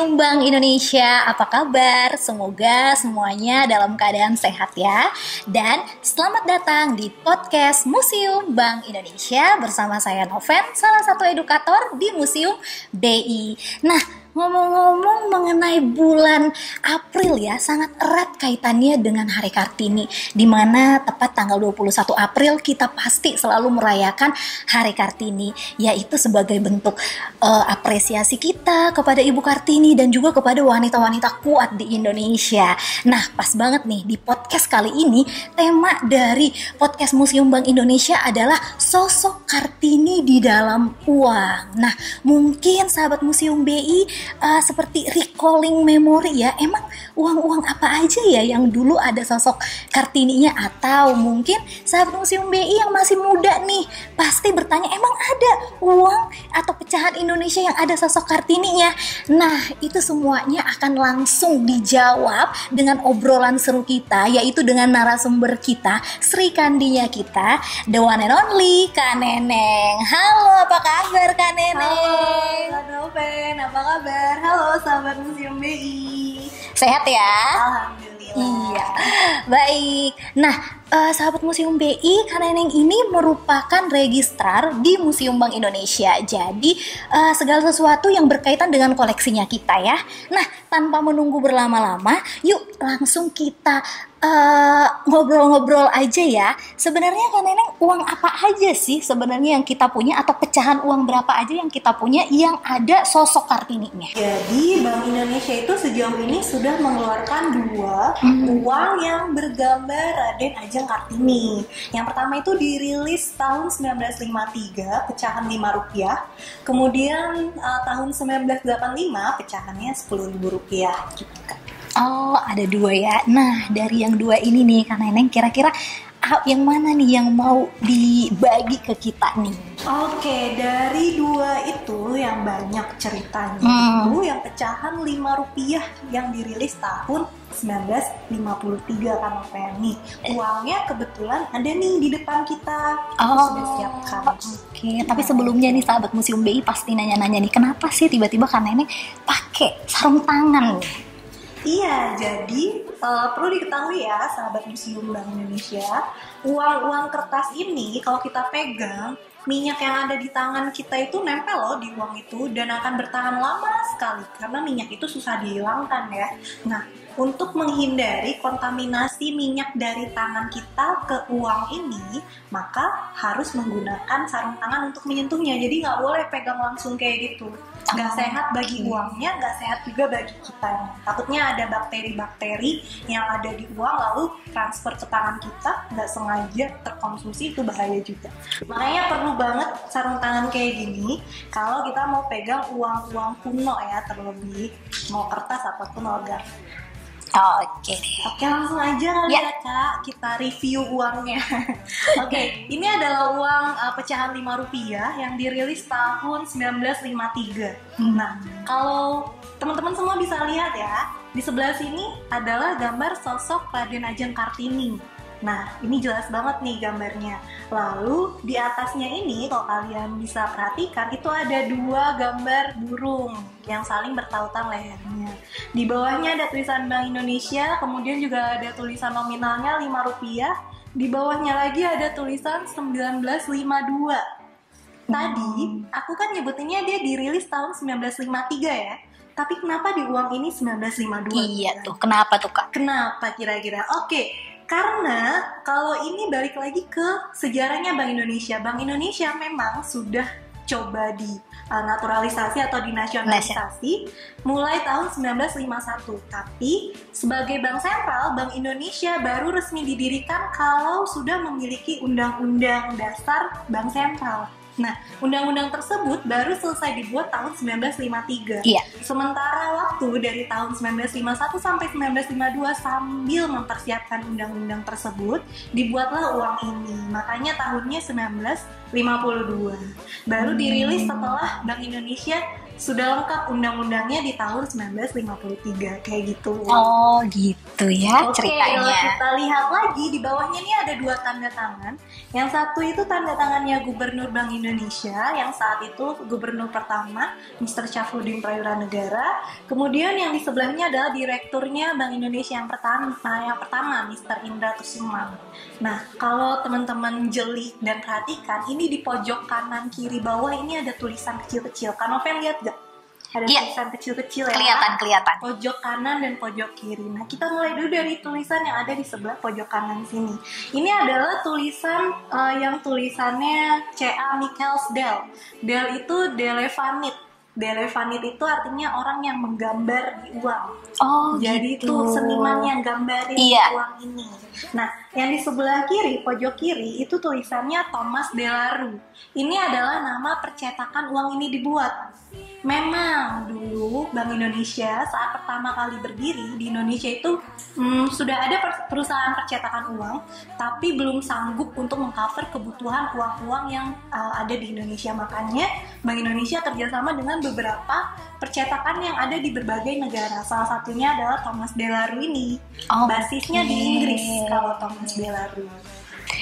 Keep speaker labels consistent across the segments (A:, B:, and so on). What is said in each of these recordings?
A: Museum Bank Indonesia, apa kabar? Semoga semuanya dalam keadaan sehat ya. Dan selamat datang di podcast Museum Bank Indonesia bersama saya Noven, salah satu edukator di Museum BI. Nah, ngomong-ngomong mengenai bulan April ya, sangat erat kaitannya dengan Hari Kartini, di mana tepat tanggal 21 April kita pasti selalu merayakan Hari Kartini, yaitu sebagai bentuk apresiasi kita kepada Ibu Kartini dan juga kepada wanita-wanita kuat di Indonesia. Nah, pas banget nih di podcast kali ini, tema dari podcast Museum Bank Indonesia adalah sosok Kartini di dalam uang. Nah, mungkin sahabat Museum BI seperti recalling memory ya, emang uang-uang apa aja ya yang dulu ada sosok Kartininya, atau mungkin sahabat Museum BI yang masih muda nih pasti bertanya, emang ada uang atau pecahan Indonesia yang ada sosok Kartininya? Nah, itu semuanya akan langsung dijawab dengan obrolan seru kita, yaitu dengan narasumber kita, Sri Kandinya kita, the one and only Kak Neneng. Halo, apa kabar Kak Neneng?
B: Halo Kak Noven, apa kabar? Halo sahabat Museum BI.
A: Sehat ya?
B: Alhamdulillah.
A: Iya, baik. Nah, sahabat Museum BI, Kak Neneng ini merupakan registrar di Museum Bank Indonesia. Jadi, segala sesuatu yang berkaitan dengan koleksinya kita ya. Nah, tanpa menunggu berlama-lama, yuk langsung kita ngobrol-ngobrol aja ya. Sebenarnya Kak Neneng, uang apa aja sih sebenarnya yang kita punya, atau pecahan uang berapa aja yang kita punya yang ada sosok Kartininya?
B: Jadi Bank Indonesia itu sejauh ini sudah mengeluarkan dua uang yang bergambar Raden Ajeng Kartini. Yang pertama itu dirilis tahun 1953, pecahan Rp5. Kemudian tahun 1985 pecahannya Rp10.000 gitu kan.
A: Oh, ada dua ya. Nah, dari yang dua ini nih Kak Neneng, kira-kira yang mana nih yang mau dibagi ke kita nih?
B: Oke, dari dua itu yang banyak ceritanya itu yang pecahan Rp5 yang dirilis tahun 1953 kan Noven nih. Uangnya kebetulan ada nih di depan kita. Sudah siapkan.
A: Oke, tapi sebelumnya nih sahabat Museum BI pasti nanya-nanya nih, kenapa sih tiba-tiba Kak Neneng pakai sarung tangan nih?
B: Iya, jadi perlu diketahui ya sahabat Museum Bank Indonesia, uang-uang kertas ini kalau kita pegang, minyak yang ada di tangan kita itu nempel loh di uang itu dan akan bertahan lama sekali karena minyak itu susah dihilangkan ya. Nah, untuk menghindari kontaminasi minyak dari tangan kita ke uang ini, maka harus menggunakan sarung tangan untuk menyentuhnya. Jadi nggak boleh pegang langsung kayak gitu. Nggak sehat bagi uangnya, nggak sehat juga bagi kita. Takutnya ada bakteri-bakteri yang ada di uang lalu transfer ke tangan kita, nggak sengaja terkonsumsi, itu bahaya juga. Makanya perlu banget sarung tangan kayak gini kalau kita mau pegang uang-uang kuno ya, terlebih mau kertas ataupun logam.
A: Oke deh.
B: Oke, langsung aja kali ya Kak, kita review uangnya. Oke, ini adalah uang pecahan Rp5 yang dirilis tahun 1953. Nah, kalau teman-teman semua bisa lihat ya, di sebelah sini adalah gambar sosok Raden Ajeng Kartini. Nah, ini jelas banget nih gambarnya. Lalu di atasnya ini, kalau kalian bisa perhatikan, itu ada dua gambar burung yang saling bertautan lehernya. Di bawahnya ada tulisan Bank Indonesia, kemudian juga ada tulisan nominalnya Rp5. Di bawahnya lagi ada tulisan 1952. Tadi, aku kan nyebutinnya dia dirilis tahun 1953 ya. Tapi kenapa di uang ini 1952?
A: Iya tuh, kenapa tuh Kak?
B: Kenapa kira-kira? Oke, karena kalau ini balik lagi ke sejarahnya Bank Indonesia. Bank Indonesia memang sudah coba di naturalisasi atau dinasionalisasi mulai tahun 1951. Tapi sebagai bank sentral, Bank Indonesia baru resmi didirikan kalau sudah memiliki Undang-Undang Dasar Bank Sentral. Nah, undang-undang tersebut baru selesai dibuat tahun 1953.
A: Iya.
B: Sementara waktu dari tahun 1951 sampai 1952 sambil mempersiapkan undang-undang tersebut, dibuatlah uang ini. Makanya tahunnya 1952. Baru dirilis setelah Bank Indonesia sudah lengkap undang-undangnya di tahun 1953 kayak gitu.
A: Oh gitu ya
B: Oke,
A: ceritanya.
B: kalau kita lihat lagi di bawahnya ini ada 2 tanda tangan. Yang satu itu tanda tangannya Gubernur Bank Indonesia, yang saat itu Gubernur pertama Mr. Syafruddin Prawiranegara. Kemudian yang di sebelahnya adalah Direkturnya Bank Indonesia yang pertama Mr. Indra Kusuma. Nah, kalau teman-teman jeli dan perhatikan, ini di pojok kanan kiri bawah ini ada tulisan kecil-kecil. Kan Novel lihat gak? Ada tulisan kecil-kecil ya.
A: Kelihatan.
B: Pojok kanan dan pojok kiri. Nah, kita mulai dulu dari tulisan yang ada di sebelah pojok kanan sini. Ini adalah tulisan yang tulisannya C.A. Michels-Del. Del itu Delevanit. Delevanit itu artinya orang yang menggambar di uang.
A: Oh
B: Jadi
A: gitu.
B: itu seniman yang gambarin uang ini. Nah, yang di sebelah kiri, pojok kiri itu tulisannya Thomas Delaru. Ini adalah nama percetakan uang ini dibuat. Memang dulu Bank Indonesia saat pertama kali berdiri di Indonesia itu sudah ada perusahaan percetakan uang, tapi belum sanggup untuk mengcover kebutuhan uang-uang yang ada di Indonesia. Makanya Bank Indonesia kerjasama dengan beberapa percetakan yang ada di berbagai negara. Salah satunya adalah Thomas Delaru ini. Basisnya di Inggris kalau Thomas Delaru.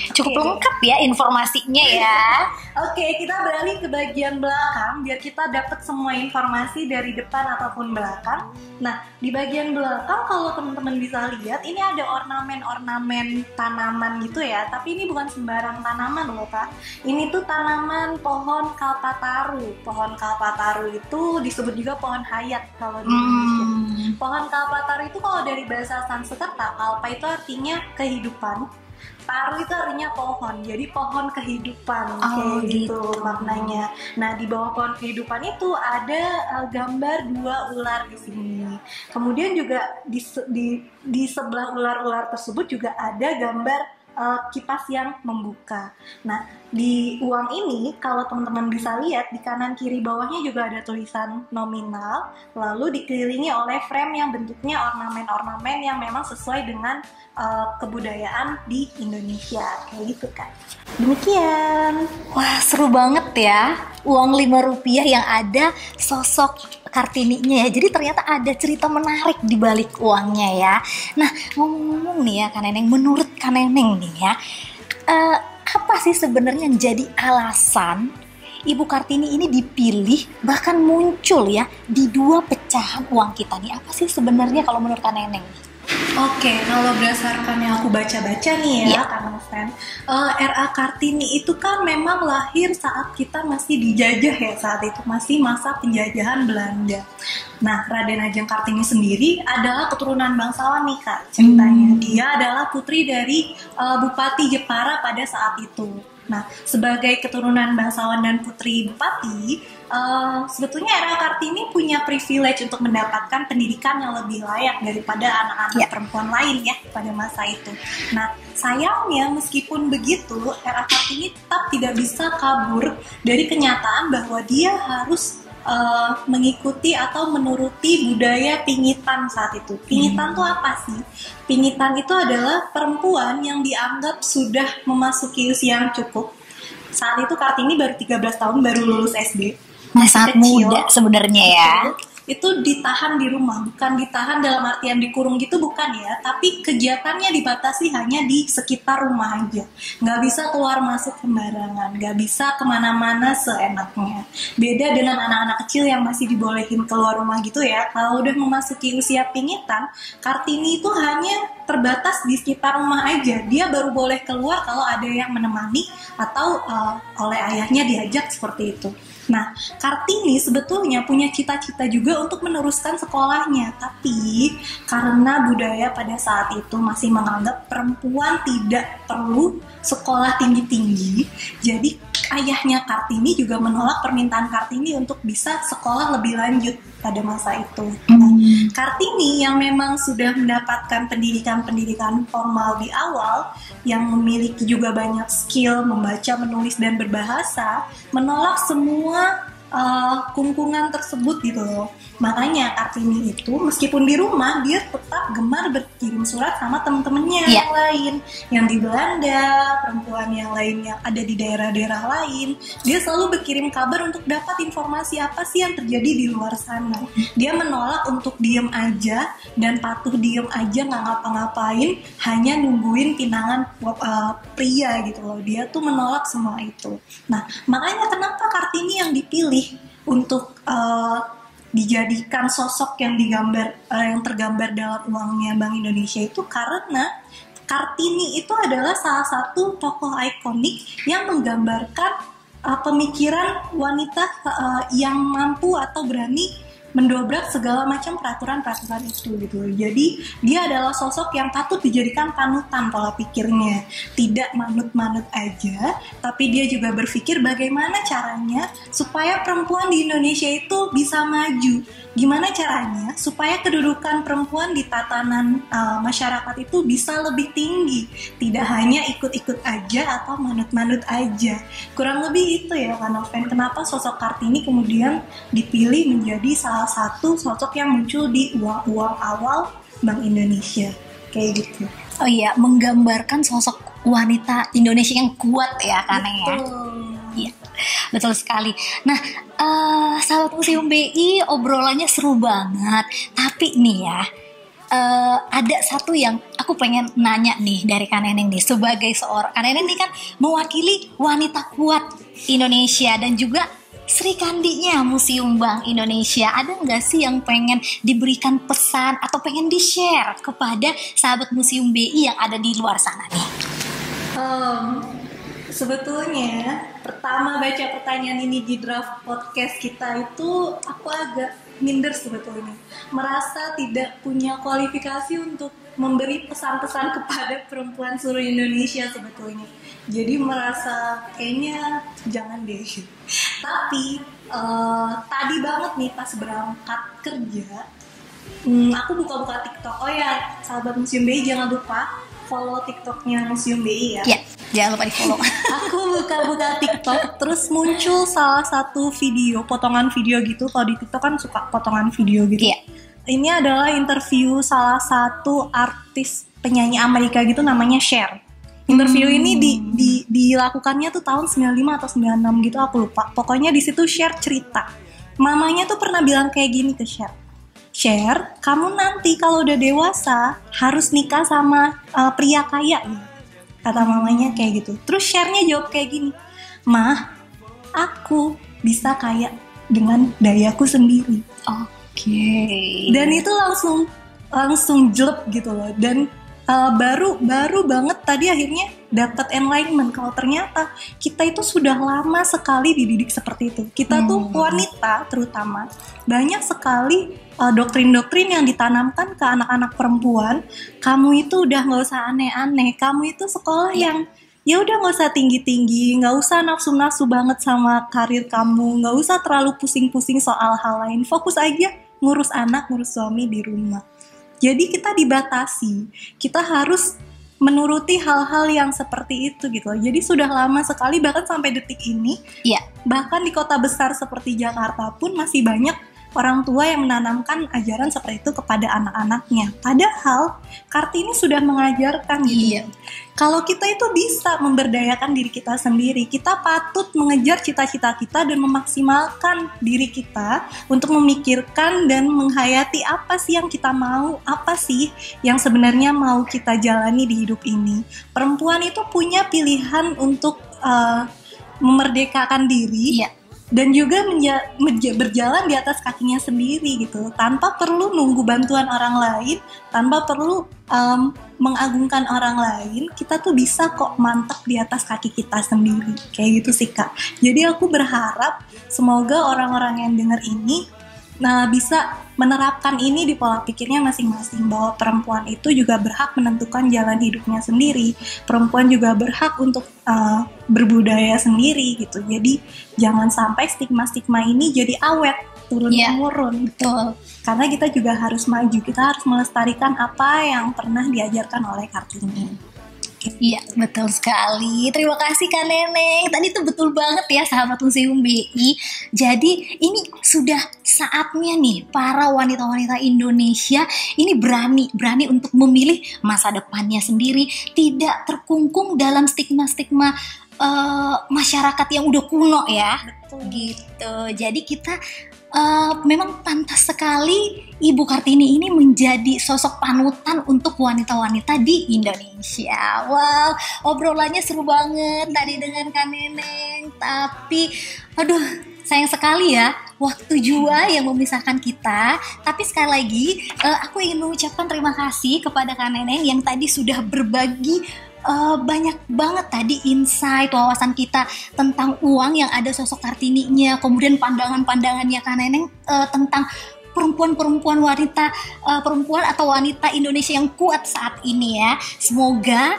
A: Cukup lengkap ya informasinya ya.
B: Oke, kita beralih ke bagian belakang biar kita dapat semua informasi dari depan ataupun belakang. Nah, di bagian belakang kalau teman-teman bisa lihat ini ada ornamen-ornamen tanaman gitu ya. Tapi ini bukan sembarang tanaman loh, Kak. Ini tuh tanaman pohon kalpataru. Pohon kalpataru itu disebut juga pohon hayat kalau di Indonesia. Pohon kalpataru itu kalau dari bahasa Sanskerta, kalpa itu artinya kehidupan. Taru itu artinya pohon, jadi pohon kehidupan kayak gitu maknanya. Nah, di bawah pohon kehidupan itu ada gambar 2 ular di sini. Kemudian juga di sebelah ular-ular tersebut juga ada gambar kipas yang membuka. Nah, di uang ini kalau teman-teman bisa lihat di kanan kiri bawahnya juga ada tulisan nominal, lalu dikelilingi oleh frame yang bentuknya ornamen-ornamen yang memang sesuai dengan kebudayaan di Indonesia kayak gitu kan. Demikian.
A: Wah, seru banget ya. Uang Rp5 yang ada sosok Kartininya ya. Jadi ternyata ada cerita menarik di balik uangnya ya. Nah, ngomong-ngomong nih ya Kak Neneng, menurut Kak Neneng nih ya, apa sih sebenarnya yang jadi alasan Ibu Kartini ini dipilih bahkan muncul ya di 2 pecahan uang kita nih? Apa sih sebenarnya kalau menurut Kak Neneng?
B: Oke, kalau berdasarkan yang aku baca-baca nih ya, Kak Noven, R.A. Kartini itu kan memang lahir saat kita masih dijajah ya, saat itu masih masa penjajahan Belanda. Nah, Raden Ajeng Kartini sendiri adalah keturunan bangsawan nih Kak ceritanya. Dia adalah putri dari Bupati Jepara pada saat itu. Nah, sebagai keturunan bangsawan dan putri bupati, sebetulnya R.A. Kartini punya privilege untuk mendapatkan pendidikan yang lebih layak daripada anak-anak perempuan lain ya pada masa itu. Nah, sayangnya meskipun begitu, R.A. Kartini tetap tidak bisa kabur dari kenyataan bahwa dia harus mengikuti atau menuruti budaya pingitan saat itu. Pingitan itu apa sih? Pingitan itu adalah perempuan yang dianggap sudah memasuki usia yang cukup. Saat itu Kartini baru 13 tahun, baru lulus SD.
A: Sangat muda sebenarnya ya.
B: Itu ditahan di rumah, bukan ditahan dalam artian dikurung gitu, bukan ya, tapi kegiatannya dibatasi hanya di sekitar rumah aja, nggak bisa keluar masuk sembarangan, nggak bisa kemana-mana seenaknya. Beda dengan anak-anak kecil yang masih dibolehin keluar rumah gitu ya. Kalau udah memasuki usia pingitan, Kartini itu hanya terbatas di sekitar rumah aja. Dia baru boleh keluar kalau ada yang menemani atau oleh ayahnya diajak seperti itu. Nah, Kartini sebetulnya punya cita-cita juga untuk meneruskan sekolahnya, tapi karena budaya pada saat itu masih menganggap perempuan tidak perlu sekolah tinggi-tinggi, jadi ayahnya Kartini juga menolak permintaan Kartini untuk bisa sekolah lebih lanjut pada masa itu. Nah, Kartini yang memang sudah mendapatkan pendidikan formal di awal, yang memiliki juga banyak skill membaca, menulis, dan berbahasa, menolak semua kungkungan tersebut gitu loh. Makanya Kartini itu meskipun di rumah dia tetap gemar berkirim surat sama temen-temennya yang lain, yang di Belanda, perempuan yang lain yang ada di daerah-daerah lain. Dia selalu berkirim kabar untuk dapat informasi apa sih yang terjadi di luar sana. Dia menolak untuk diem aja dan patuh diem aja nggak ngapa-ngapain, hanya nungguin pinangan pria gitu loh. Dia tuh menolak semua itu. Nah, makanya kenapa Kartini yang dipilih untuk dijadikan sosok yang yang tergambar dalam uangnya Bank Indonesia itu karena Kartini itu adalah salah satu tokoh ikonik yang menggambarkan pemikiran wanita yang mampu atau berani mendobrak segala macam peraturan-peraturan itu gitu. Jadi dia adalah sosok yang patut dijadikan panutan pola pikirnya. Tidak manut-manut aja, tapi dia juga berpikir bagaimana caranya supaya perempuan di Indonesia itu bisa maju. Gimana caranya supaya kedudukan perempuan di tatanan masyarakat itu bisa lebih tinggi. Tidak hanya ikut-ikut aja atau manut-manut aja. Kurang lebih itu ya Kak Noven. Kenapa sosok Kartini kemudian dipilih menjadi salah satu sosok yang muncul di uang-uang awal Bank Indonesia. Kayak gitu.
A: Oh iya, menggambarkan sosok wanita Indonesia yang kuat ya Kak Neng ya. Iya, betul sekali. Nah, sahabat Museum BI, obrolannya seru banget. Tapi nih ya, ada satu yang aku pengen nanya nih dari Kak Neneng nih. Sebagai seorang, Kak Neneng nih kan mewakili wanita kuat Indonesia dan juga Sri Kandinya Museum Bank Indonesia. Ada nggak sih yang pengen diberikan pesan atau pengen di-share kepada sahabat Museum BI yang ada di luar sana nih?
B: Sebetulnya pertama baca pertanyaan ini di draft podcast kita itu aku agak minder sebetulnya, merasa tidak punya kualifikasi untuk memberi pesan-pesan kepada perempuan seluruh Indonesia sebetulnya. Jadi merasa kayaknya jangan deh. Tapi tadi banget nih pas berangkat kerja, aku buka-buka TikTok. Oh ya, sahabat Museum BI jangan lupa follow TikToknya Museum BI ya.
A: Ya, jangan lupa di follow.
B: Aku buka-buka TikTok, terus muncul salah satu video, potongan video gitu. Kalau di TikTok kan suka potongan video gitu.
A: Iya.
B: Ini adalah interview salah satu artis penyanyi Amerika gitu, namanya Cher. Interview ini dilakukannya tuh tahun 95 atau 96 gitu, aku lupa. Pokoknya di situ Cher cerita. Mamanya tuh pernah bilang kayak gini ke Cher. Cher, kamu nanti kalau udah dewasa harus nikah sama pria kaya gitu. Kata mamanya kayak gitu. Terus Chernya jawab kayak gini, "Mah, aku bisa kaya dengan dayaku sendiri."
A: Oke.
B: Dan itu langsung jelek gitu loh. Dan baru banget tadi akhirnya dapat enlightenment kalau ternyata kita itu sudah lama sekali dididik seperti itu. Kita tuh wanita terutama banyak sekali doktrin-doktrin yang ditanamkan ke anak-anak perempuan. Kamu itu udah nggak usah aneh-aneh. Kamu itu sekolah yang ya udah nggak usah tinggi-tinggi, nggak usah nafsu-nafsu banget sama karir kamu, nggak usah terlalu pusing-pusing soal hal lain. Fokus aja ngurus anak, ngurus suami di rumah. Jadi kita dibatasi, kita harus menuruti hal-hal yang seperti itu gitu. Jadi sudah lama sekali, bahkan sampai detik ini, bahkan di kota besar seperti Jakarta pun masih banyak orang tua yang menanamkan ajaran seperti itu kepada anak-anaknya. Padahal Kartini sudah mengajarkan gitu. Kalau kita itu bisa memberdayakan diri kita sendiri, kita patut mengejar cita-cita kita dan memaksimalkan diri kita untuk memikirkan dan menghayati apa sih yang kita mau, apa sih yang sebenarnya mau kita jalani di hidup ini. Perempuan itu punya pilihan untuk memerdekakan diri. Dan juga berjalan di atas kakinya sendiri gitu, tanpa perlu nunggu bantuan orang lain, tanpa perlu mengagungkan orang lain. Kita tuh bisa kok mantap di atas kaki kita sendiri, kayak gitu sih Kak. Jadi aku berharap semoga orang-orang yang dengar ini bisa menerapkan ini di pola pikirnya masing-masing, bahwa perempuan itu juga berhak menentukan jalan hidupnya sendiri. Perempuan juga berhak untuk berbudaya sendiri gitu. Jadi jangan sampai stigma-stigma ini jadi awet turun-temurun.
A: Betul.
B: Karena kita juga harus maju, kita harus melestarikan apa yang pernah diajarkan oleh Kartini.
A: Iya, betul sekali. Terima kasih Kak Neneng. Tadi tuh betul banget ya sahabat Museum BI. Jadi ini sudah saatnya nih para wanita-wanita Indonesia ini berani untuk memilih masa depannya sendiri, tidak terkungkung dalam stigma-stigma masyarakat yang udah kuno ya.
B: Betul.
A: Gitu. Jadi kita memang pantas sekali Ibu Kartini ini menjadi sosok panutan untuk wanita-wanita di Indonesia. Wow, obrolannya seru banget tadi dengan Kak Neneng. Tapi, aduh, sayang sekali ya, waktu jua yang memisahkan kita. Tapi sekali lagi, aku ingin mengucapkan terima kasih kepada Kak Neneng yang tadi sudah berbagi banyak banget tadi insight, wawasan kita tentang uang yang ada sosok Kartininya, kemudian pandangan-pandangannya Kak Neneng tentang perempuan atau wanita Indonesia yang kuat saat ini ya. Semoga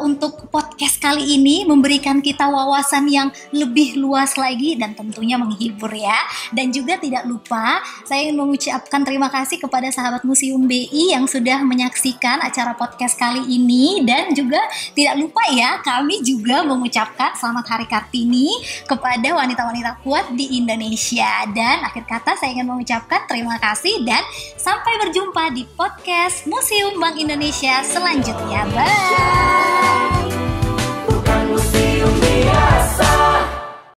A: untuk podcast kali ini memberikan kita wawasan yang lebih luas lagi dan tentunya menghibur ya. Dan juga tidak lupa saya ingin mengucapkan terima kasih kepada sahabat Museum BI yang sudah menyaksikan acara podcast kali ini. Dan juga tidak lupa ya, kami juga mengucapkan selamat Hari Kartini kepada wanita-wanita kuat di Indonesia. Dan akhir kata saya ingin mengucapkan terima kasih dan sampai berjumpa di podcast Museum Bank Indonesia selanjutnya. Bye.
C: Bukan museum biasa.